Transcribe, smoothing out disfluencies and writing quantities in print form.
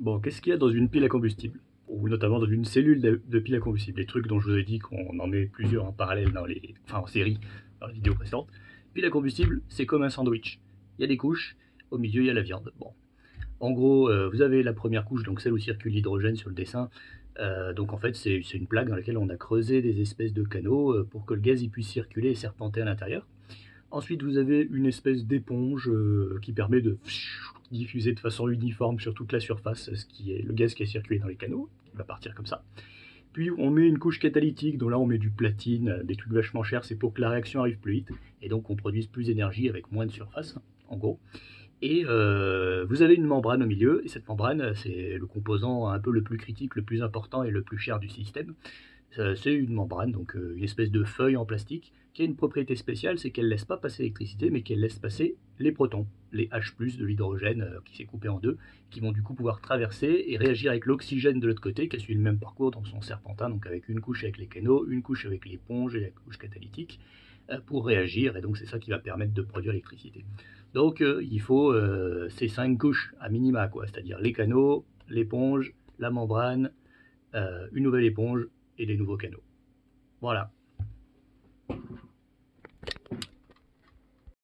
Bon, qu'est-ce qu'il y a dans une pile à combustible? Ou notamment dans une cellule de pile à combustible? Les trucs dont je vous ai dit qu'on en met plusieurs en parallèle enfin en série dans les vidéos précédentes. Pile à combustible, c'est comme un sandwich. Il y a des couches, au milieu il y a la viande. Bon, en gros, vous avez la première couche, donc celle où circule l'hydrogène sur le dessin. Donc en fait, c'est une plaque dans laquelle on a creusé des espèces de canaux pour que le gaz y puisse circuler et serpenter à l'intérieur. Ensuite, vous avez une espèce d'éponge qui permet de diffuser de façon uniforme sur toute la surface le gaz qui a circulé dans les canaux, qui va partir comme ça. Puis on met une couche catalytique, dont là on met du platine, des trucs vachement chers, c'est pour que la réaction arrive plus vite, et donc on produise plus d'énergie avec moins de surface, en gros. Et vous avez une membrane au milieu, et cette membrane, c'est le composant un peu le plus critique, le plus important et le plus cher du système. C'est une membrane, donc une espèce de feuille en plastique, qui a une propriété spéciale, c'est qu'elle ne laisse pas passer l'électricité, mais qu'elle laisse passer les protons, les H+, de l'hydrogène qui s'est coupé en deux, qui vont du coup pouvoir traverser et réagir avec l'oxygène de l'autre côté, qui a suivi le même parcours dans son serpentin, donc avec une couche avec les canaux, une couche avec l'éponge et la couche catalytique, pour réagir, et donc c'est ça qui va permettre de produire l'électricité. Donc il faut ces 5 couches à minima, quoi, c'est-à-dire les canaux, l'éponge, la membrane, une nouvelle éponge et des nouveaux canaux. Voilà.